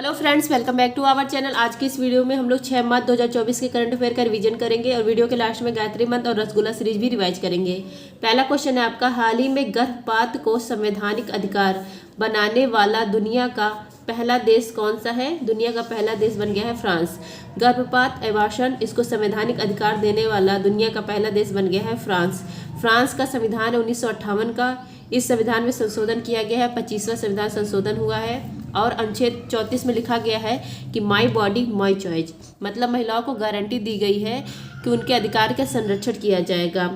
Hello friends, welcome back to our channel. आज की इस वीडियो में हम लोग 6 मार्च 2024 के करंट अफेयर का रिवीजन करेंगे और वीडियो के लास्ट में गायत्री मंत्र और रसगुल्ला सीरीज भी रिवाइज करेंगे। पहला क्वेश्चन है आपका, हाल ही में गर्भपात को संवैधानिक अधिकार बनाने वाला दुनिया का पहला देश कौन सा है? दुनिया का पहला देश बन गया है फ्रांस। गर्भपात अबॉर्शन इसको संवैधानिक अधिकार देने वाला दुनिया का पहला देश बन गया है फ्रांस। फ्रांस का संविधान है 1958 का। इस संविधान में संशोधन किया गया है, 25वां संविधान संशोधन हुआ है और अनुच्छेद 34 में लिखा गया है कि माई बॉडी माई चॉइस, मतलब महिलाओं को गारंटी दी गई है कि उनके अधिकार का संरक्षण किया जाएगा।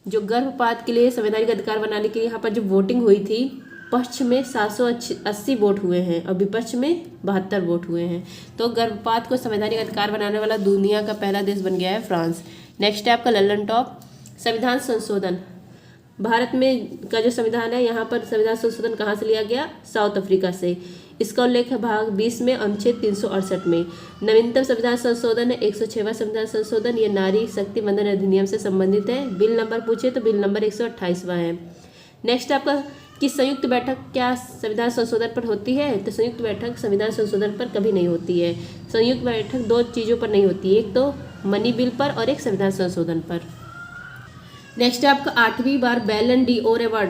जो गर्भपात के लिए संवैधानिक अधिकार बनाने के लिए यहाँ पर जो वोटिंग हुई थी, पक्ष में 780 वोट हुए हैं और विपक्ष में 72 वोट हुए हैं। तो गर्भपात को संवैधानिक अधिकार बनाने वाला दुनिया का पहला देश बन गया है फ्रांस। नेक्स्ट है आपका लल्लन टॉप, संविधान संशोधन। भारत में का जो संविधान है, यहाँ पर संविधान संशोधन कहाँ से लिया गया? साउथ अफ्रीका से। इसका उल्लेख है भाग 20 में अनुच्छेद 368 में। नवीनतम संविधान संशोधन है 106वां संविधान संशोधन। ये नारी शक्ति वंदन अधिनियम से संबंधित है। बिल नंबर पूछे तो बिल नंबर 128वां है। नेक्स्ट आपका कि संयुक्त बैठक क्या संविधान संशोधन पर होती है? तो संयुक्त बैठक संविधान संशोधन पर कभी नहीं होती है। संयुक्त बैठक दो चीज़ों पर नहीं होती है, एक तो मनी बिल पर और एक संविधान संशोधन पर। नेक्स्ट है आपका 8वीं बार बैलन डी ओर अवार्ड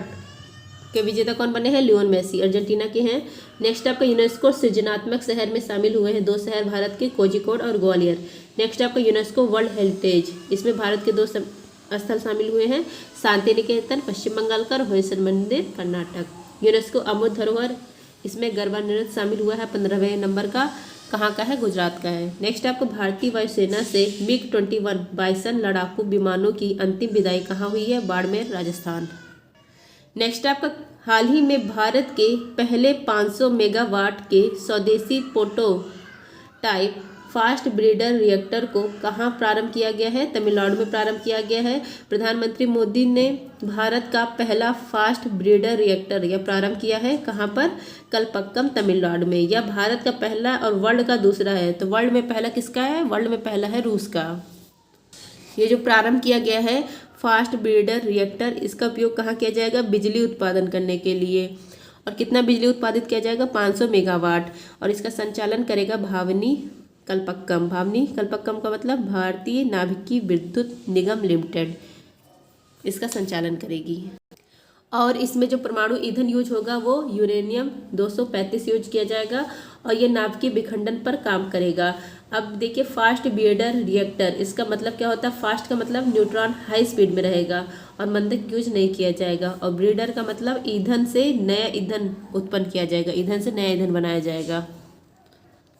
के विजेता कौन बने हैं? लियोन मेसी, अर्जेंटीना के हैं। नेक्स्ट आपका यूनेस्को सृजनात्मक शहर में शामिल हुए हैं 2 शहर भारत के, कोझिकोड और ग्वालियर। नेक्स्ट आपका यूनेस्को वर्ल्ड हेरिटेज, इसमें भारत के 2 स्थल शामिल हुए हैं, शांति निकेतन पश्चिम बंगाल का और होयसल मंदिर कर्नाटक। यूनेस्को अमूर्त धरोहर, इसमें गरबा नृत्य शामिल हुआ है, 15वें नंबर का, कहाँ का है? गुजरात का है। नेक्स्ट आपको भारतीय वायुसेना से MiG-21 बाइसन लड़ाकू विमानों की अंतिम विदाई कहाँ हुई है? बाड़मेर, राजस्थान। नेक्स्ट आपका हाल ही में भारत के पहले 500 मेगावाट के स्वदेशी प्रोटोटाइप फास्ट ब्रीडर रिएक्टर को कहाँ प्रारंभ किया गया है? तमिलनाडु में प्रारंभ किया गया है। प्रधानमंत्री मोदी ने भारत का पहला फास्ट ब्रीडर रिएक्टर यह प्रारंभ किया है, कहाँ पर? कलपक्कम, तमिलनाडु में। यह भारत का पहला और वर्ल्ड का दूसरा है। तो वर्ल्ड में पहला किसका है? वर्ल्ड में पहला है रूस का। ये जो प्रारंभ किया गया है फास्ट ब्रीडर रिएक्टर, इसका उपयोग कहाँ किया जाएगा? बिजली उत्पादन करने के लिए। और कितना बिजली उत्पादित किया जाएगा? 500 मेगावाट। और इसका संचालन करेगा भावनी कलपक्कम। भावनी कलपक्कम का मतलब भारतीय नाभिकीय विद्युत निगम लिमिटेड इसका संचालन करेगी। और इसमें जो परमाणु ईंधन यूज होगा वो यूरेनियम 235 यूज किया जाएगा और ये नाभिकीय विखंडन पर काम करेगा। अब देखिए फास्ट ब्रीडर रिएक्टर, इसका मतलब क्या होता है? फास्ट का मतलब न्यूट्रॉन हाई स्पीड में रहेगा और मंदक यूज नहीं किया जाएगा। और ब्रीडर का मतलब ईंधन से नया ईंधन उत्पन्न किया जाएगा, ईंधन से नया ईंधन बनाया जाएगा।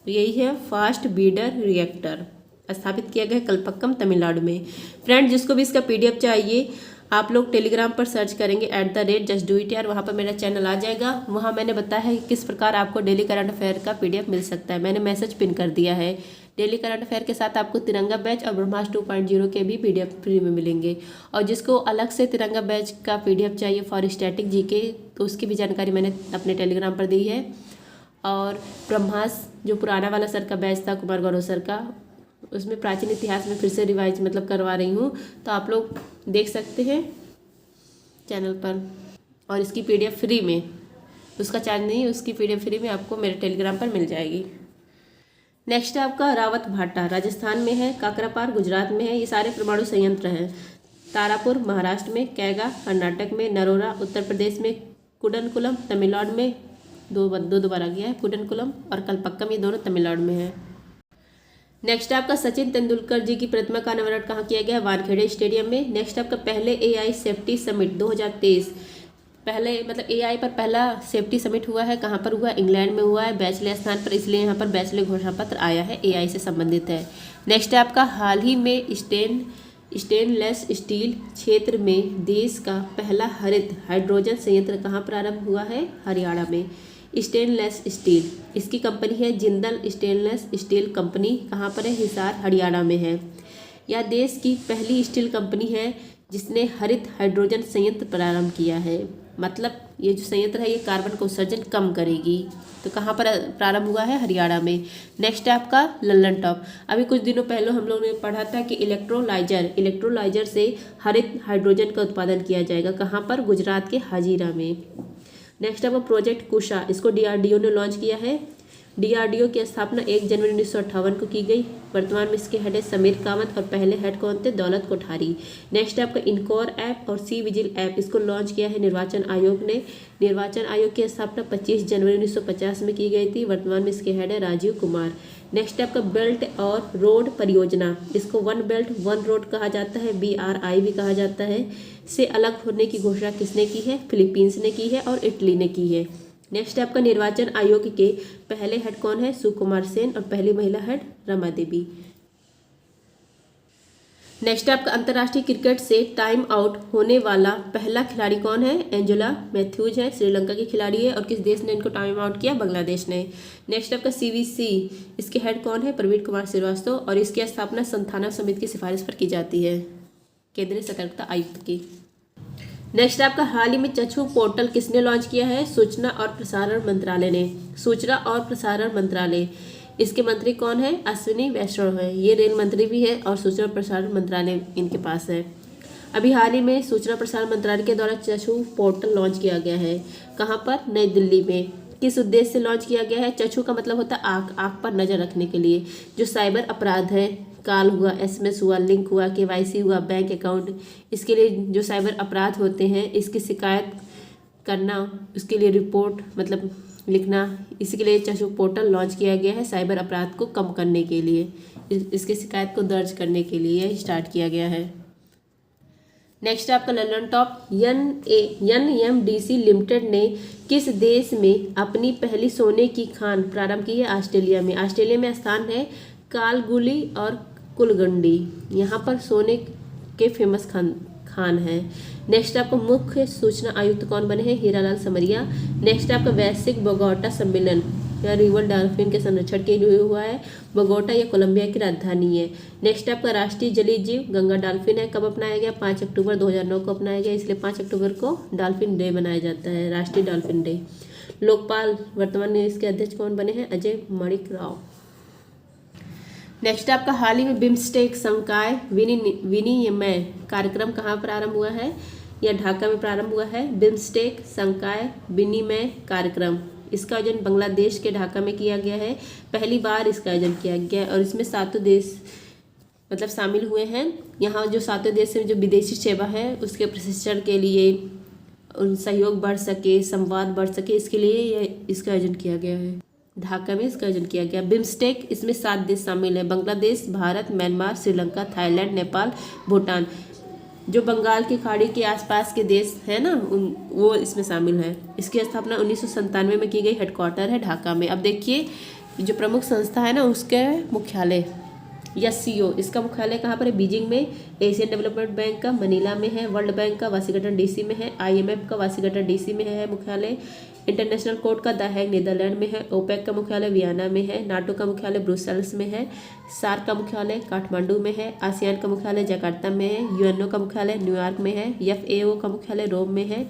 तो यही है फास्ट ब्रीडर रिएक्टर, स्थापित किया गया कलपक्कम, तमिलनाडु में। फ्रेंड, जिसको भी इसका PDF चाहिए आप लोग टेलीग्राम पर सर्च करेंगे @justdoityar, वहाँ पर मेरा चैनल आ जाएगा। वहाँ मैंने बताया है कि किस प्रकार आपको डेली करंट अफेयर का PDF मिल सकता है। मैंने मैसेज पिन कर दिया है। डेली करंट अफेयर के साथ आपको तिरंगा बैच और ब्रह्मास्त्र 2.0 के भी PDF फ्री में मिलेंगे। और जिसको अलग से तिरंगा बैच का PDF चाहिए फॉर स्टैटिक GK, तो उसकी भी जानकारी मैंने अपने टेलीग्राम पर दी है। और ब्रह्मास्त्र जो पुराना वाला सर का बैच था, कुमार गौरव सर का, उसमें प्राचीन इतिहास में फिर से रिवाइज करवा रही हूँ, तो आप लोग देख सकते हैं चैनल पर। और इसकी PDF फ्री में, उसका चार्ज नहीं, उसकी PDF फ्री में आपको मेरे टेलीग्राम पर मिल जाएगी। नेक्स्ट है आपका रावत भाटा, राजस्थान में है, काकरापार गुजरात में है। ये सारे परमाणु संयंत्र हैं। तारापुर महाराष्ट्र में, कैगा कर्नाटक में, नरोरा उत्तर प्रदेश में, कुडनकुलम तमिलनाडु में, दो बार आ गया है कुडनकुलम, और कलपक्कम, ये दोनों तमिलनाडु में है। नेक्स्ट आपका सचिन तेंदुलकर जी की प्रतिमा का अनावरण कहाँ किया गया? वानखेड़े स्टेडियम में। नेक्स्ट आपका पहले AI सेफ्टी समिट 2023, पहले मतलब AI पर पहला सेफ्टी समिट हुआ है, कहाँ पर हुआ? इंग्लैंड में हुआ है, बैचले स्थान पर, इसलिए यहाँ पर बैचले घोषणा पत्र आया है, AI से संबंधित है। नेक्स्ट है आपका हाल ही में स्टेनलेस स्टील क्षेत्र में देश का पहला हरित हाइड्रोजन संयंत्र कहाँ प्रारंभ हुआ है? हरियाणा में। स्टेनलेस स्टील, इसकी कंपनी है जिंदल स्टेनलेस स्टील कंपनी, कहाँ पर है? हिसार, हरियाणा में है। यह देश की पहली स्टील कंपनी है जिसने हरित हाइड्रोजन संयंत्र प्रारंभ किया है। मतलब ये जो संयंत्र है ये कार्बन का उत्सर्जन कम करेगी। तो कहाँ पर प्रारंभ हुआ है? हरियाणा में। नेक्स्ट है आपका लल्लन टॉप। अभी कुछ दिनों पहले हम लोग ने पढ़ा था कि इलेक्ट्रोलाइजर से हरित हाइड्रोजन का उत्पादन किया जाएगा, कहाँ पर? गुजरात के हाजीरा में। नेक्स्ट आपका प्रोजेक्ट कुशा, इसको DRDO ने लॉन्च किया है। डीआरडीओ की स्थापना 1 जनवरी 1958 को की गई। वर्तमान में इसके हेड है समीर कामत और पहले हेड कौन थे? दौलत कोठारी। नेक्स्ट है आपका इनकोर ऐप और सी विजिल ऐप, इसको लॉन्च किया है निर्वाचन आयोग ने। निर्वाचन आयोग की स्थापना 25 जनवरी 1950 में की गई थी। वर्तमान में इसके हेड है राजीव कुमार। नेक्स्ट है आपका बेल्ट और रोड परियोजना, इसको वन बेल्ट वन रोड कहा जाता है, BRI भी कहा जाता है, से अलग होने की घोषणा किसने की है? फिलीपींस ने की है और इटली ने की है। नेक्स्ट है आपका निर्वाचन आयोग के पहले हेड कौन है? सुकुमार सेन और पहली महिला हेड रमा देवी। नेक्स्ट आपका अंतर्राष्ट्रीय क्रिकेट से टाइम आउट होने वाला पहला खिलाड़ी कौन है? एंजेला मैथ्यूज है, श्रीलंका की खिलाड़ी है। और किस देश ने इनको टाइम आउट किया? बांग्लादेश ने। नेक्स्ट आपका CVC, इसके हेड कौन है? प्रवीण कुमार श्रीवास्तव और इसकी स्थापना संस्थानक समिति की सिफारिश पर की जाती है, केंद्रीय सतर्कता आयुक्त की। नेक्स्ट आपका हाल ही में चक्षु पोर्टल किसने लॉन्च किया है? सूचना और प्रसारण मंत्रालय ने। सूचना और प्रसारण मंत्रालय, इसके मंत्री कौन है? अश्विनी वैष्णव है, ये रेल मंत्री भी है और सूचना प्रसारण मंत्रालय इनके पास है। अभी हाल ही में सूचना प्रसारण मंत्रालय के द्वारा चक्षु पोर्टल लॉन्च किया गया है। कहाँ पर? नई दिल्ली में। किस उद्देश्य से लॉन्च किया गया है? चक्षु का मतलब होता है आँख, आँख पर नजर रखने के लिए। जो साइबर अपराध है, कॉल हुआ, SMS हुआ, लिंक हुआ, KYC हुआ, बैंक अकाउंट, इसके लिए जो साइबर अपराध होते हैं इसकी शिकायत करना, उसके लिए रिपोर्ट मतलब लिखना, इसके लिए चक्षु पोर्टल लॉन्च किया गया है साइबर अपराध को कम करने के लिए, इसकी शिकायत को दर्ज करने के लिए स्टार्ट किया गया है। नेक्स्ट आपका ललन टॉप, NMDC लिमिटेड ने किस देश में अपनी पहली सोने की खान प्रारंभ की है? ऑस्ट्रेलिया में। ऑस्ट्रेलिया में स्थान है कालगुली और कुलगंडी, यहाँ पर सोने के फेमस खान है। नेक्स्ट आपको मुख्य सूचना आयुक्त कौन बने हैं? हीरालाल समरिया। नेक्स्ट आपका वैश्विक बोगोटा सम्मेलन या रिवर डॉल्फिन के संरक्षण के लिए हुआ है। बोगोटा या कोलंबिया की राजधानी है। नेक्स्ट आपका राष्ट्रीय जलीय जीव गंगा डॉल्फिन है। कब अपनाया गया? 5 अक्टूबर 2009 को अपनाया गया, इसलिए 5 अक्टूबर को डॉल्फिन डे मनाया जाता है, राष्ट्रीय डॉल्फिन डे। लोकपाल वर्तमान में इसके अध्यक्ष कौन बने हैं? अजय मणिक राव। नेक्स्ट आपका हाल ही में बिम्स्टेक संकाय विनिमय कार्यक्रम कहाँ प्रारंभ हुआ है? या ढाका में प्रारंभ हुआ है। बिम्स्टेक संकाय विनिमय कार्यक्रम, इसका आयोजन बांग्लादेश के ढाका में किया गया है। पहली बार इसका आयोजन किया गया है और इसमें 7 देश मतलब शामिल हुए हैं। यहाँ जो 7 देश में जो विदेशी सेवा है उसके प्रशिक्षण के लिए, उन सहयोग बढ़ सके, संवाद बढ़ सके, इसके लिए इसका आयोजन किया गया है। ढाका में इसका आयोजन किया गया। बिम्स्टेक, इसमें 7 देश शामिल है, बांग्लादेश, भारत, म्यांमार, श्रीलंका, थाईलैंड, नेपाल, भूटान। जो बंगाल की खाड़ी के आसपास के देश है ना, वो इसमें शामिल है। इसकी स्थापना 1997 में की गई, हेडक्वार्टर है ढाका में। अब देखिए जो प्रमुख संस्था है ना उसके मुख्यालय या CO, इसका मुख्यालय कहाँ पर है? बीजिंग में। एशियन डेवलपमेंट बैंक का मनीला में है। वर्ल्ड बैंक का वाशिंगटन DC में है। IMF का वाशिंगटन DC में है मुख्यालय। इंटरनेशनल कोर्ट का द हेग नीदरलैंड में है। OPEC का मुख्यालय वियना में है। नाटो का मुख्यालय ब्रुसेल्स में है। सार्क का मुख्यालय काठमांडू में है। आसियान का मुख्यालय जकार्ता में है। UNO का मुख्यालय न्यूयॉर्क में है। FAO का मुख्यालय रोम में है।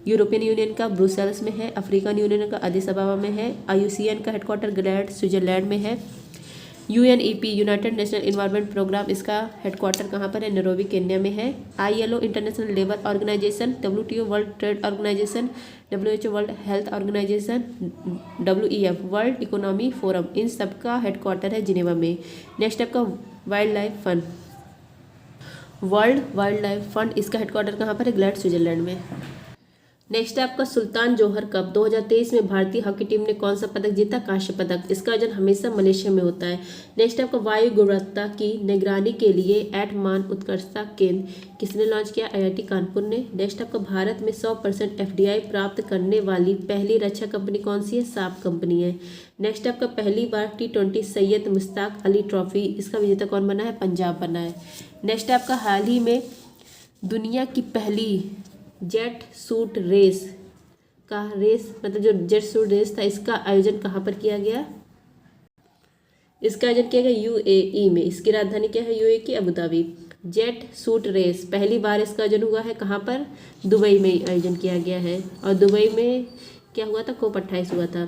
यूरोपियन यूनियन का ब्रुसेल्स में है। अफ्रीकन यूनियन का अदिस अबाबा में है। IUCN का हेडक्वार्टर ग्लैड स्विट्जरलैंड में है। UNEP united national environment programme, इसका हेडक्वार्टर कहाँ पर है? नैरोबी केन्या में है। ILO international labour organisation, WTO world trade organisation, WHO world health organisation, WEF world economy forum, इन सब का हेडक्वार्टर है जिनेवा में। नेक्स्ट आपका wild life fund, world wild life fund, इसका हेडक्वार्टर कहाँ पर है? ग्लैड स्विट्जरलैंड में। नेक्स्ट है आपका सुल्तान जोहर कप 2023 में भारतीय हॉकी टीम ने कौन सा पदक जीता? कांस्य पदक। इसका आयोजन हमेशा मलेशिया में होता है। नेक्स्ट आपका वायु गुणवत्ता की निगरानी के लिए एटमान उत्कृष्टता केंद्र किसने लॉन्च किया? IIT कानपुर ने। नेक्स्ट आपका भारत में 100% FDI प्राप्त करने वाली पहली रक्षा कंपनी कौन सी है? साफ कंपनी है। नेक्स्ट आपका पहली बार T20 सैयद मुश्ताक अली ट्रॉफी, इसका विजेता कौन बना है? पंजाब बना है। नेक्स्ट आपका हाल ही में दुनिया की पहली जेट सूट रेस का मतलब जो जेट सूट रेस था, इसका आयोजन कहाँ पर किया गया? इसका आयोजन किया गया UAE में। इसकी राजधानी क्या है? UAE की Abu Dhabi. Jet suit race पहली बार इसका आयोजन हुआ है कहाँ पर? दुबई में आयोजन किया गया है। और दुबई में क्या हुआ था? COP28 हुआ था।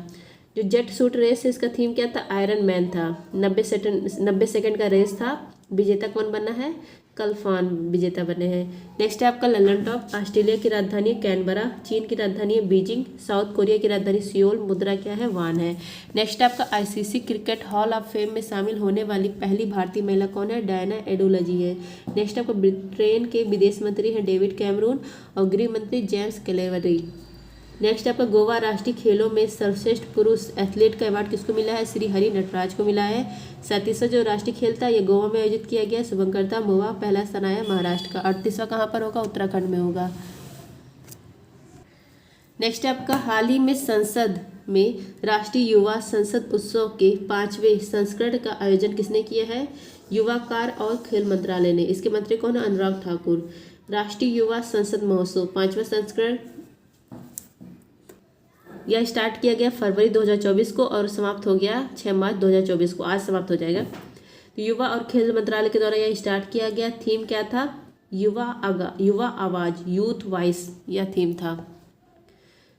जो जेट सूट रेस है इसका थीम क्या था? आयरन मैन था। 90 सेकंड का रेस था। विजेता कौन बना है? कल्फान विजेता बने हैं। नेक्स्ट है आपका ललन टॉप। ऑस्ट्रेलिया की राजधानी है कैनबरा, चीन की राजधानी है बीजिंग, साउथ कोरिया की राजधानी सियोल, मुद्रा क्या है वान है। नेक्स्ट है आपका ICC cricket hall of fame में शामिल होने वाली पहली भारतीय महिला कौन है? डायना एडोलॉजी है। नेक्स्ट आपका ब्रिटेन के विदेश मंत्री हैं डेविड कैमरून और गृह मंत्री जेम्स क्लेवरी। नेक्स्ट आपका गोवा राष्ट्रीय खेलों में सर्वश्रेष्ठ पुरुष एथलीट का अवार्ड किसको मिला है? श्री हरि नटराज को मिला है। 37वां जो राष्ट्रीय खेल था ये गोवा में आयोजित किया गया, शुभंकरता मोवा पहला स्थान आया महाराष्ट्र का। 38वां कहाँ पर होगा? उत्तराखंड में होगा। नेक्स्ट आपका हाल ही में संसद में राष्ट्रीय युवा संसद उत्सव के 5वें संस्करण का आयोजन किसने किया है? युवा कार्य और खेल मंत्रालय ने। इसके मंत्री कौन है? अनुराग ठाकुर। राष्ट्रीय युवा संसद महोत्सव 5वां संस्करण यह स्टार्ट किया गया फरवरी 2024 को और समाप्त हो गया 6 मार्च 2024 को। आज समाप्त हो जाएगा। तो युवा और खेल मंत्रालय के द्वारा यह स्टार्ट किया गया। थीम क्या था? युवा आवाज, यूथ वॉइस यह थीम था।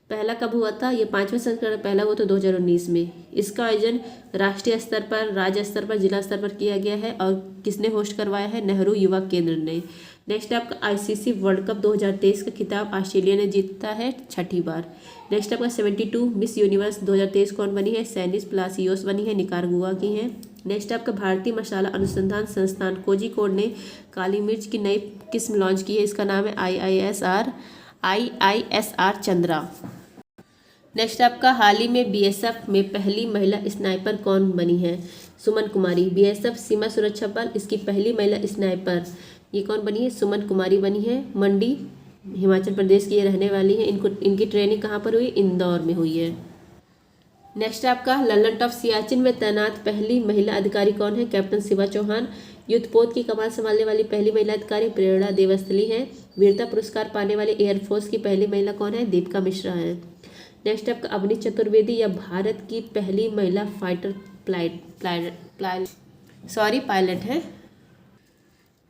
पहला कब हुआ था? ये 5वां संस्करण पहला हुआ तो 2019 में। इसका आयोजन राष्ट्रीय स्तर पर, राज्य स्तर पर, जिला स्तर पर किया गया है और किसने होस्ट करवाया है? नेहरू युवा केंद्र ने। नेक्स्ट आपका आईसीसी वर्ल्ड कप 2023 का खिताब ऑस्ट्रेलिया ने जीता है 6ठी बार। नेक्स्ट आपका 72 मिस यूनिवर्स 2023 कौन बनी है? सैनिस प्लासियोस बनी है, निकारागुआ की है। नेक्स्ट आपका भारतीय मसाला अनुसंधान संस्थान कोझिकोड ने काली मिर्च की नई किस्म लॉन्च की है, इसका नाम है IISR चंद्रा। नेक्स्ट आपका हाल ही में बीएसएफ में पहली महिला स्नाइपर कौन बनी है? सुमन कुमारी। बीएसएफ सीमा सुरक्षा बल इसकी पहली महिला स्नाइपर ये कौन बनी है? सुमन कुमारी बनी है। मंडी हिमाचल प्रदेश की ये रहने वाली है। इनकी ट्रेनिंग कहाँ पर हुई? इंदौर में हुई है। नेक्स्ट आपका ललन टॉप सियाचिन में तैनात पहली महिला अधिकारी कौन है? कैप्टन शिवा चौहान। युद्धपोत की कमान संभालने वाली पहली महिला अधिकारी प्रेरणा देवस्थली हैं। वीरता पुरस्कार पाने वाली एयरफोर्स की पहली महिला कौन है? दीपिका मिश्रा है। नेक्स्ट आपका अवनी चतुर्वेदी या भारत की पहली महिला फाइटर पायलट है।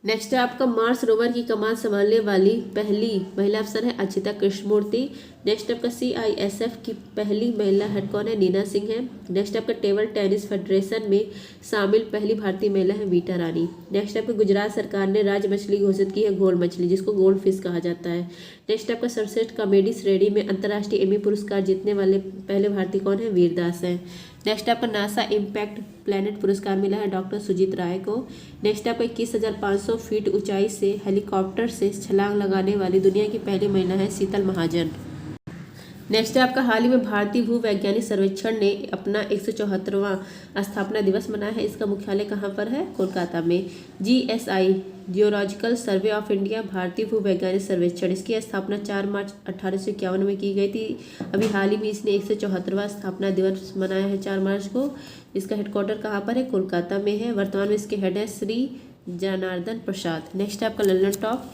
नेक्स्ट है आपका मार्स रोवर की कमान संभालने वाली पहली महिला अफसर है अक्षिता कृष्णमूर्ति। नेक्स्ट आपका CISF की पहली महिला हेड कौन है? नीना सिंह है। नेक्स्ट आपका टेबल टेनिस फेडरेशन में शामिल पहली भारतीय महिला है वीटा रानी। नेक्स्ट आपका गुजरात सरकार ने राज्य मछली घोषित की है घोल मछली, जिसको गोल्ड फिश कहा जाता है। नेक्स्ट आपका सर्वश्रेष्ठ कॉमेडी श्रेणी में अंतर्राष्ट्रीय एमी पुरस्कार जीतने वाले पहले भारतीय कौन है? वीरदास है। नेक्स्ट आपका नासा इम्पैक्ट प्लैनेट पुरस्कार मिला है डॉक्टर सुजीत राय को। नेक्स्ट आपका 21,500 फीट ऊंचाई से हेलीकॉप्टर से छलांग लगाने वाली दुनिया की पहली महिला है शीतल महाजन। नेक्स्ट है आपका हाल ही में भारतीय भू वैज्ञानिक सर्वेक्षण ने अपना 174वां स्थापना दिवस मनाया है। इसका मुख्यालय कहाँ पर है? कोलकाता में। GSI geological survey of India भारतीय भू वैज्ञानिक सर्वेक्षण, इसकी स्थापना 4 मार्च 1851 में की गई थी। अभी हाल ही में इसने 174वां स्थापना दिवस मनाया है 4 मार्च को। इसका हेडक्वार्टर कहाँ पर है? कोलकाता में है। वर्तमान में इसके हेड है श्री जनार्दन प्रसाद। नेक्स्ट है आपका ललन टॉप।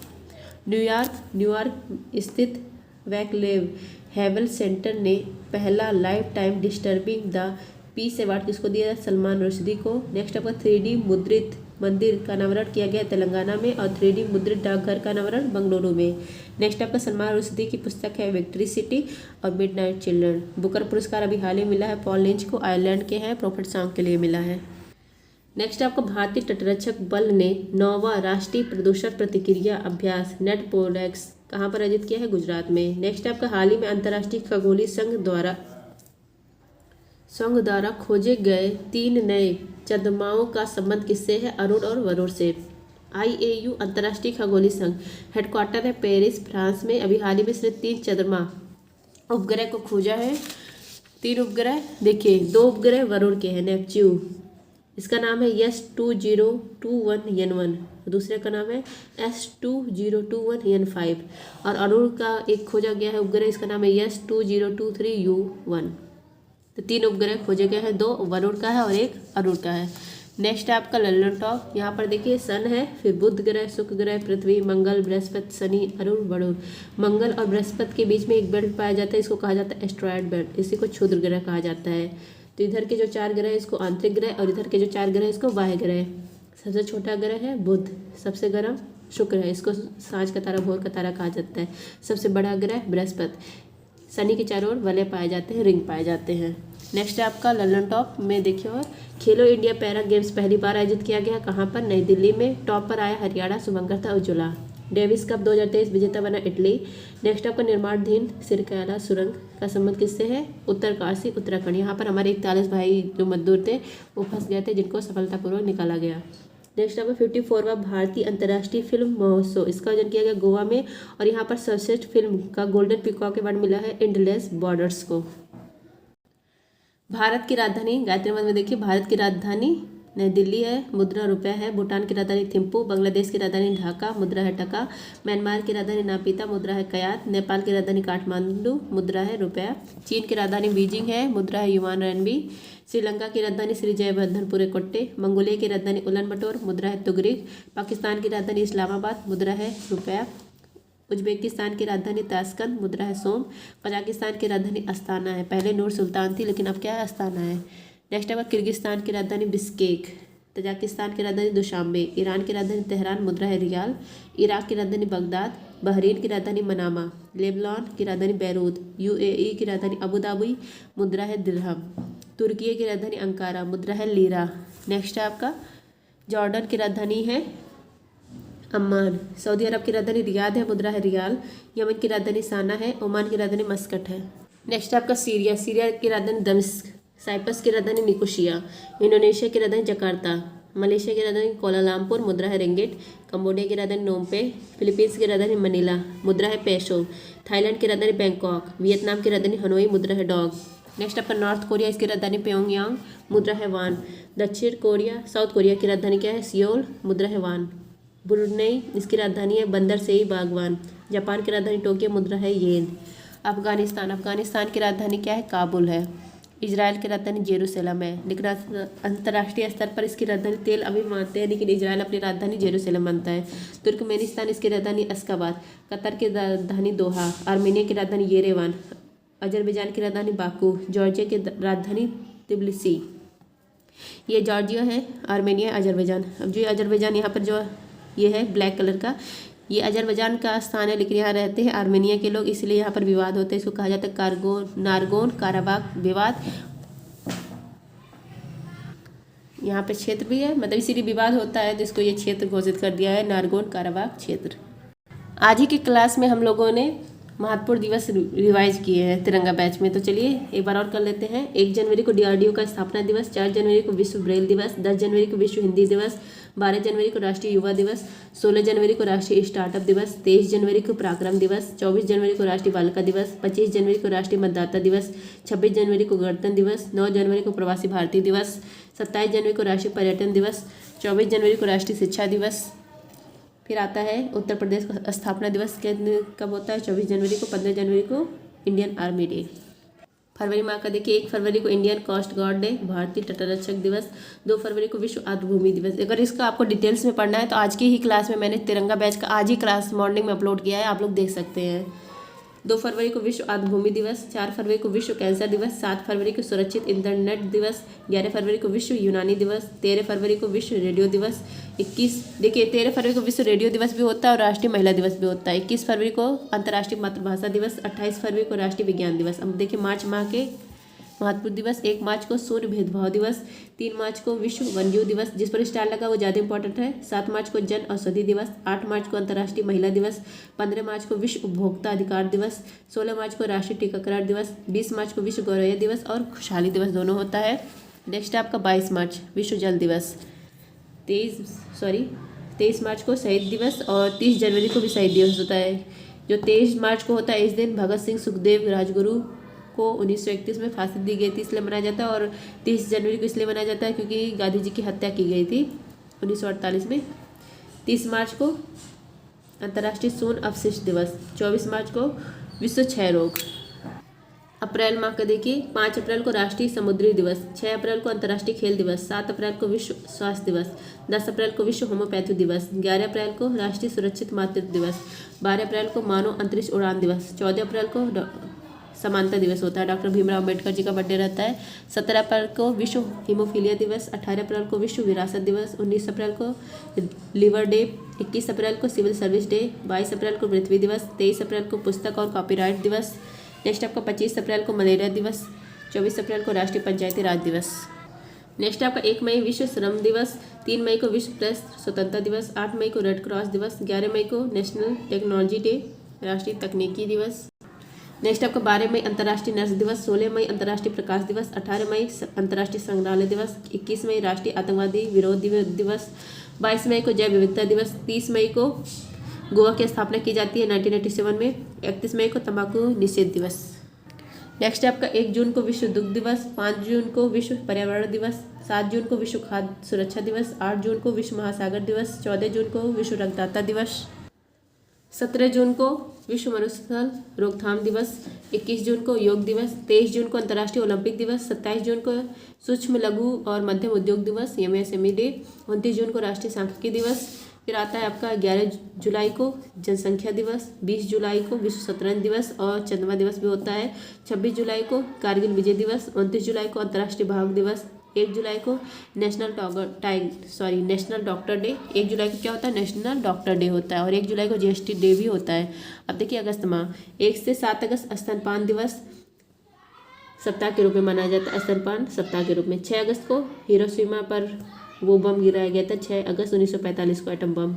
न्यूयॉर्क स्थित वैकलेव हेवल सेंटर ने पहला life time disturbing the peace award किसको दिया? सलमान रुश्दी को। नेक्स्ट आपका 3D मुद्रित मंदिर का अनावरण किया गया तेलंगाना में और 3D मुद्रित डाकघर का अनावरण बेंगलुरु में। नेक्स्ट आपका सलमान रुश्दी की पुस्तक है विक्ट्री सिटी और मिडनाइट चिल्ड्रन। बुकर पुरस्कार अभी हाल ही मिला है पॉल लिंच को, आयरलैंड के हैं, प्रॉफिट सॉन्ग के लिए मिला है। नेक्स्ट आपको भारतीय तटरक्षक बल ने 9वां राष्ट्रीय प्रदूषण प्रतिक्रिया अभ्यास नेट पोडेक्स कहाँ पर आयोजित किया है? गुजरात में। नेक्स्ट आपका हाल ही में अंतर्राष्ट्रीय खगोलीय संघ द्वारा खोजे गए 3 नए चंद्रमाओं का संबंध किससे है? अरुण और वरुण से। IAU अंतर्राष्ट्रीय खगोलीय संघ हेडक्वार्टर है पेरिस फ्रांस में। अभी हाल ही में इसने 3 चंद्रमा उपग्रह को खोजा है। 3 उपग्रह देखिए, 2 उपग्रह वरुण के हैं नेपच्यून, इसका नाम है S2021N1, दूसरे का नाम है S2021N5 और अरुण का एक खोजा गया है उपग्रह, इसका नाम है S2023U1। तो 3 उपग्रह खोजे गए हैं, 2 वरुण का है और 1 अरुण का है। नेक्स्ट है आपका ललन टॉप। यहाँ पर देखिए सन है, फिर बुध ग्रह, शुक्र ग्रह, पृथ्वी, मंगल, बृहस्पति, शनि, अरुण, वरुण। मंगल और बृहस्पति के बीच में एक बेल्ट पाया जाता है, इसको कहा जाता है एस्ट्रॉयड बेल्ट, इसी को क्षुद्र ग्रह कहा जाता है। तो इधर के जो 4 ग्रह है इसको आंतरिक ग्रह और इधर के जो 4 ग्रह है इसको बाह्य ग्रह। सबसे छोटा ग्रह है बुध, सबसे गर्म शुक्र है, इसको सांझ का तारा, भोर का तारा कहा जाता है। सबसे बड़ा ग्रह बृहस्पति। शनि के चारों ओर वलय पाए जाते हैं, रिंग पाए जाते हैं। नेक्स्ट है आपका ललन टॉप में देखिए, और खेलो इंडिया पैरा गेम्स पहली बार आयोजित किया गया कहाँ पर, नई दिल्ली में। टॉप पर आया हरियाणा, शुभंकर था उज्ज्वला। डेविस कप 2023 विजेता बना इटली। नेक्स्ट आपका निर्माणाधीन सिरकैला सुरंग का संबंध किससे है, उत्तरकाशी उत्तराखंड। यहाँ पर हमारे 41 भाई जो मजदूर थे वो फंस गए थे, जिनको सफलतापूर्वक निकाला गया। नेक्स्ट आपका 54वां भारतीय अंतर्राष्ट्रीय फिल्म महोत्सव, इसका आयोजन किया गया गोवा में, और यहाँ पर सर्वश्रेष्ठ फिल्म का गोल्डन पीकॉक अवार्ड मिला है एंडलेस बॉर्डर्स को। भारत की राजधानी गायत्री मंत्र में देखिए, भारत की राजधानी नई दिल्ली है, मुद्रा रुपया है। भूटान की राजधानी थिम्पू। बांग्लादेश की राजधानी ढाका, मुद्रा है टका। म्यांमार की राजधानी नापिता, मुद्रा है कयात। नेपाल की राजधानी काठमांडू, मुद्रा है रुपया। चीन की राजधानी बीजिंग है, मुद्रा है युआन रनबी। श्रीलंका की राजधानी श्री जयवर्धनपुरे कोट्टे। मंगोलिया की राजधानी उलन बटोर, मुद्रा है तुगरिक। पाकिस्तान की राजधानी इस्लामाबाद, मुद्रा है रुपया। उज्बेकिस्तान की राजधानी ताशकंद, मुद्रा है सोम। कजाकिस्तान की राजधानी अस्ताना है, पहले नूर सुल्तान थी लेकिन अब क्या है, अस्ताना है। नेक्स्ट है किर्गिस्तान की राजधानी बिस्केक। तजाकिस्तान की राजधानी दुशांबे। ईरान की राजधानी तेहरान, मुद्रा है रियाल। इराक की राजधानी बगदाद। बहरीन की राजधानी मनामा। लेबनान की राजधानी बैरूत। यूएई की राजधानी अबू धाबी, मुद्रा है दिरहम। तुर्की की राजधानी अंकारा, मुद्रा है लीरा। नेक्स्ट है आपका जॉर्डन की राजधानी है अम्मान। सऊदी अरब की राजधानी रियाद है, मुद्रा है रियाल। यमन की राजधानी साना है। ओमान की राजधानी मस्कट है। नेक्स्ट है आपका सीरिया। सीरिया की राजधानी दमिश्क। साइप्रस की राजधानी निकोशिया। इंडोनेशिया की राजधानी जकार्ता। मलेशिया की राजधानी कोलालमपुर, मुद्रा है रिंगिट। कंबोडिया की राजधानी नोम्पे। फिलीपींस की राजधानी मनीला, मुद्रा है पेसो। थाईलैंड की राजधानी बैंकॉक। वियतनाम की राजधानी हनोई, मुद्रा है डॉग। नेक्स्ट आपका नॉर्थ कोरिया, इसकी राजधानी प्योंगयांग, मुद्रा है वान। दक्षिण कोरिया, साउथ कोरिया की राजधानी क्या है, सियोल, मुद्रा है वान। ब्रुनई, इसकी राजधानी है बंदर से ही बागवान। जापान की राजधानी टोक्यो, मुद्रा है येन। अफगानिस्तान, अफगानिस्तान की राजधानी क्या है, काबुल है। इजराइल की राजधानी जेरूसलम है, लेकिन अंतर्राष्ट्रीय स्तर पर इसकी राजधानी तेल अवीव मानते हैं, लेकिन इजराइल अपनी राजधानी जेरूसलम मानता है। तुर्कमेनिस्तान, इसकी राजधानी अश्गाबाद। कतर की राजधानी दोहा। आर्मेनिया की राजधानी येरेवान। अजरबैजान की राजधानी बाकू। जॉर्जिया की राजधानी तिब्लिसी। ये जॉर्जिया है, आर्मेनिया, अजरबैजान। अब जो अजरबैजान यहाँ पर जो ये है ब्लैक कलर का, ये अजरबैजान का स्थान है, लेकिन यहाँ रहते हैं आर्मेनिया के लोग, इसलिए यहाँ पर विवाद होते हैं। इसको कहा जाता है नारगोन काराबाग विवाद। यहाँ पे क्षेत्र भी है, मतलब इसीलिए विवाद होता है, जिसको ये क्षेत्र घोषित कर दिया है नारगोन काराबाग क्षेत्र। आज ही की क्लास में हम लोगों ने महत्वपूर्ण दिवस रिवाइज किए हैं तिरंगा बैच में, तो चलिए एक बार और कर लेते हैं। 1 जनवरी को डीआरडीओ का स्थापना दिवस। 4 जनवरी को विश्व ब्रेल दिवस। 10 जनवरी को विश्व हिंदी दिवस। 12 जनवरी को राष्ट्रीय युवा दिवस। 16 जनवरी को राष्ट्रीय स्टार्टअप दिवस। 23 जनवरी को पराक्रम दिवस। 24 जनवरी को राष्ट्रीय बालिका दिवस। 25 जनवरी को राष्ट्रीय मतदाता दिवस। 26 जनवरी को गणतंत्र दिवस। 9 जनवरी को प्रवासी भारतीय दिवस। 27 जनवरी को राष्ट्रीय पर्यटन दिवस। 24 जनवरी को राष्ट्रीय शिक्षा दिवस। फिर आता है उत्तर प्रदेश का स्थापना दिवस कब होता है, 24 जनवरी को। 15 जनवरी को इंडियन आर्मी डे। फरवरी माह का देखिए, 1 फरवरी को इंडियन कोस्ट गार्ड डे, भारतीय तटरक्षक दिवस। 2 फरवरी को विश्व आर्द्रभूमि दिवस। अगर इसका आपको डिटेल्स में पढ़ना है तो आज की ही क्लास में मैंने तिरंगा बैच का आज ही क्लास मॉर्निंग में अपलोड किया है, आप लोग देख सकते हैं। 2 फरवरी को विश्व आर्द्रभूमि दिवस। 4 फरवरी को विश्व कैंसर दिवस। 7 फरवरी को सुरक्षित इंटरनेट दिवस। 11 फरवरी को विश्व यूनानी दिवस। 13 फरवरी को विश्व रेडियो दिवस। 13 फरवरी को विश्व रेडियो दिवस भी होता है और राष्ट्रीय महिला दिवस भी होता है। 21 फरवरी को अंतर्राष्ट्रीय मातृभाषा दिवस। 28 फरवरी को राष्ट्रीय विज्ञान दिवस। अब देखिए मार्च माह के महत्वपूर्ण दिवस। 1 मार्च को सूर्य भेदभाव दिवस। 3 मार्च को विश्व वन्यजीव दिवस, जिस पर स्टार लगा वो ज़्यादा इंपॉर्टेंट है। 7 मार्च को जन औषधि दिवस। 8 मार्च को अंतर्राष्ट्रीय महिला दिवस। 15 मार्च को विश्व उपभोक्ता अधिकार दिवस। 16 मार्च को राष्ट्रीय टीकाकरण दिवस। 20 मार्च को विश्व गौरव दिवस और खुशहाली दिवस दोनों होता है। नेक्स्ट है आपका 22 मार्च विश्व जल दिवस। 23 मार्च को शहीद दिवस और 30 जनवरी को भी शहीद दिवस होता है। जो 23 मार्च को होता है इस दिन भगत सिंह सुखदेव राजगुरु को 1931 में फांसी दी गई थी, इसलिए मनाया जाता है। और 30 जनवरी को इसलिए मनाया जाता है क्योंकि गांधी जी की हत्या की गई थी 1948 में। 30 मार्च को अंतर्राष्ट्रीय शून्य अपशिष्ट दिवस। 24 मार्च को विश्व क्षय रोग। अप्रैल माह का देखिए, 5 अप्रैल को राष्ट्रीय समुद्री दिवस। 6 अप्रैल को अंतर्राष्ट्रीय खेल दिवस। 7 अप्रैल को विश्व स्वास्थ्य दिवस। 10 अप्रैल को विश्व होम्योपैथी दिवस। 11 अप्रैल को राष्ट्रीय सुरक्षित मातृत्व दिवस। 12 अप्रैल को मानव अंतरिक्ष उड़ान दिवस। 14 अप्रैल को समानता दिवस होता है, डॉक्टर भीमराव अम्बेडकर जी का बर्थडे रहता है। 17 अप्रैल को विश्व हीमोफीलिया दिवस। 18 अप्रैल को विश्व विरासत दिवस। 19 अप्रैल को लिवर डे। 21 अप्रैल को सिविल सर्विस डे। 22 अप्रैल को पृथ्वी दिवस। 23 अप्रैल को पुस्तक और कॉपीराइट दिवस। नेक्स्ट आपका 25 अप्रैल को मलेरिया दिवस। 24 अप्रैल को राष्ट्रीय पंचायती राज दिवस। नेक्स्ट है आपका 1 मई विश्व श्रम दिवस, 3 मई को विश्व प्रेस स्वतंत्रता दिवस, 8 मई को रेड क्रॉस दिवस, 11 मई को नेशनल टेक्नोलॉजी डे राष्ट्रीय तकनीकी दिवस। नेक्स्ट आपका 12 मई अंतर्राष्ट्रीय नर्स दिवस, 16 मई अंतर्राष्ट्रीय प्रकाश दिवस, 18 मई अंतर्राष्ट्रीय संग्रहालय दिवस, 21 मई राष्ट्रीय आतंकवादी विरोध दिवस, 22 मई को जैव विविधता दिवस, 30 मई को गोवा की स्थापना की जाती है 1987 में, 31 मई को तंबाकू निषेध दिवस। नेक्स्ट है आपका 1 जून को विश्व दुग्ध दिवस, 5 जून को विश्व पर्यावरण दिवस, 7 जून को विश्व खाद्य सुरक्षा दिवस, 8 जून को विश्व महासागर दिवस, 14 जून को विश्व रक्तदाता दिवस, 17 जून को विश्व मरुस्थल रोकथाम दिवस, 21 जून को योग दिवस, 23 जून को अंतर्राष्ट्रीय ओलंपिक दिवस, 27 जून को सूक्ष्म लघु और मध्यम उद्योग दिवस MSME डे, 29 जून को राष्ट्रीय सांख्यिकी दिवस। फिर आता है आपका 11 जुलाई को जनसंख्या दिवस, 20 जुलाई को विश्व शतरंज दिवस और चंद्रमा दिवस भी होता है, 26 जुलाई को कारगिल विजय दिवस, 29 जुलाई को अंतर्राष्ट्रीय भावुक दिवस, 1 जुलाई को नेशनल डॉक्टर डे। 1 जुलाई को क्या होता है? नेशनल डॉक्टर डे होता है और 1 जुलाई को GST डे भी होता है। अब देखिए अगस्त माह, 1 से 7 अगस्त स्तनपान दिवस सप्ताह के रूप में मनाया जाता है, स्तनपान सप्ताह के रूप में। 6 अगस्त को हिरोशिमा पर वो बम गिराया गया था, 6 अगस्त 1945 को एटम बम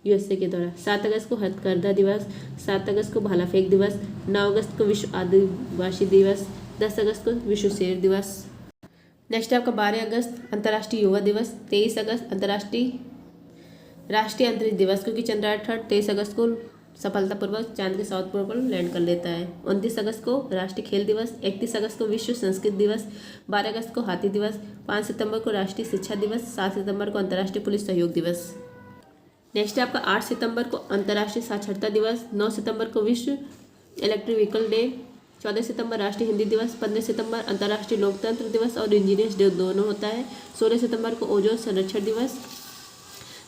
USA के द्वारा। 7 अगस्त को हथकरघा दिवस, 7 अगस्त को भाला फेंक दिवस, 9 अगस्त को विश्व आदिवासी दिवस, 10 अगस्त को विश्व शेर दिवस। नेक्स्ट है आपका 12 अगस्त अंतर्राष्ट्रीय युवा दिवस, 23 अगस्त राष्ट्रीय अंतरिक्ष दिवस, क्योंकि चंद्रयान 23 अगस्त को सफलतापूर्वक चांद के साउथ पोल पर लैंड कर लेता है। 29 अगस्त को राष्ट्रीय खेल दिवस, 31 अगस्त को विश्व संस्कृत दिवस, 12 अगस्त को हाथी दिवस, 5 सितंबर को राष्ट्रीय शिक्षा दिवस, 7 सितंबर को अंतर्राष्ट्रीय पुलिस सहयोग दिवस। नेक्स्ट है आपका 8 सितंबर को अंतर्राष्ट्रीय साक्षरता दिवस, 9 सितंबर को विश्व इलेक्ट्रिक व्हीकल डे, 14 सितंबर राष्ट्रीय हिंदी दिवस, 15 सितंबर अंतर्राष्ट्रीय लोकतंत्र दिवस और इंजीनियर्स डे दोनों होता है, 16 सितंबर को ओजोन संरक्षण दिवस,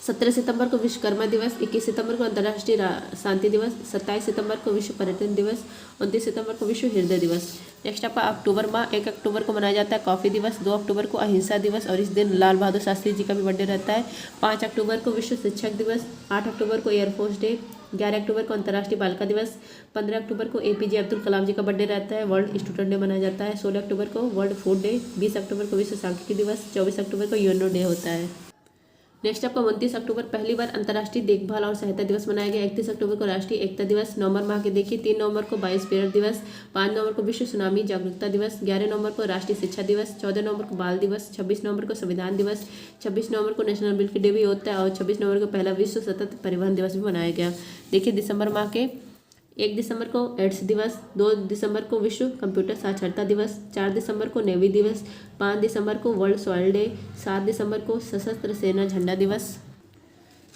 17 सितंबर को विश्वकर्मा दिवस, 21 सितंबर को अंतर्राष्ट्रीय शांति दिवस, 27 सितंबर को विश्व पर्यटन दिवस, 29 सितंबर को विश्व हृदय दिवस। नेक्स्ट आपका अक्टूबर माह, 1 अक्टूबर को मनाया जाता है कॉफ़ी दिवस, 2 अक्टूबर को अहिंसा दिवस और इस दिन लाल बहादुर शास्त्री जी का भी बर्थडे रहता है, 5 अक्टूबर को विश्व शिक्षक दिवस, 8 अक्टूबर को एयरफोर्स डे, 11 अक्टूबर को अंतर्राष्ट्रीय बालिका दिवस, 15 अक्टूबर को APJ अब्दुल कलाम जी का बर्थडे रहता है, वर्ल्ड स्टूडेंट डे मनाया जाता है, 16 अक्टूबर को वर्ल्ड फूड डे, 20 अक्टूबर को विश्व सांख्यिकी दिवस, 24 अक्टूबर को यूएनओ डे होता है। नेक्स्ट आपका 29 अक्टूबर पहली बार अंतर्राष्ट्रीय देखभाल और सहायता दिवस मनाया गया, 31 अक्टूबर को राष्ट्रीय एकता दिवस, नवंबर माह के देखिए 3 नवंबर को बायोस्फीयर दिवस, 5 नवंबर को विश्व सुनामी जागरूकता दिवस, 11 नवंबर को राष्ट्रीय शिक्षा दिवस, 14 नवंबर को बाल दिवस, 26 नवंबर को संविधान दिवस, 26 नवंबर को नेशनल मिल्क डे भी होता है और 26 नवंबर को पहला विश्व सतत परिवहन दिवस भी मनाया गया। देखिए दिसंबर माह के 1 दिसंबर को एड्स दिवस, 2 दिसंबर को विश्व कंप्यूटर साक्षरता दिवस, 4 दिसंबर को नेवी दिवस, 5 दिसंबर को वर्ल्ड सॉइल डे, 7 दिसंबर को सशस्त्र सेना झंडा दिवस।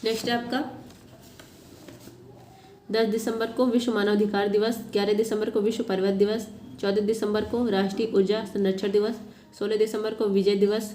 नेक्स्ट है आपका 10 दिसंबर को विश्व मानवाधिकार दिवस, 11 दिसंबर को विश्व पर्वत दिवस, 14 दिसंबर को राष्ट्रीय ऊर्जा संरक्षण दिवस, 16 दिसंबर को विजय दिवस,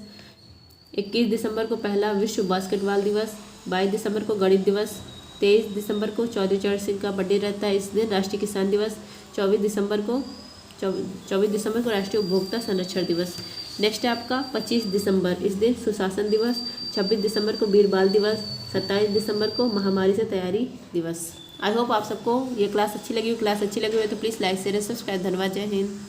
21 दिसंबर को पहला विश्व बास्केटबॉल दिवस, 22 दिसंबर को गणित दिवस, 23 दिसंबर को चौधरी चरण सिंह का बर्थडे रहता है, इस दिन राष्ट्रीय किसान दिवस, 24 दिसंबर को राष्ट्रीय उपभोक्ता संरक्षण दिवस। नेक्स्ट है आपका 25 दिसंबर, इस दिन सुशासन दिवस, 26 दिसंबर को वीर बाल दिवस, 27 दिसंबर को महामारी से तैयारी दिवस। आई होप आप सबको ये क्लास अच्छी लगी हो तो प्लीज़ लाइक शेयर सब्सक्राइब। धन्यवाद, जय हिंद।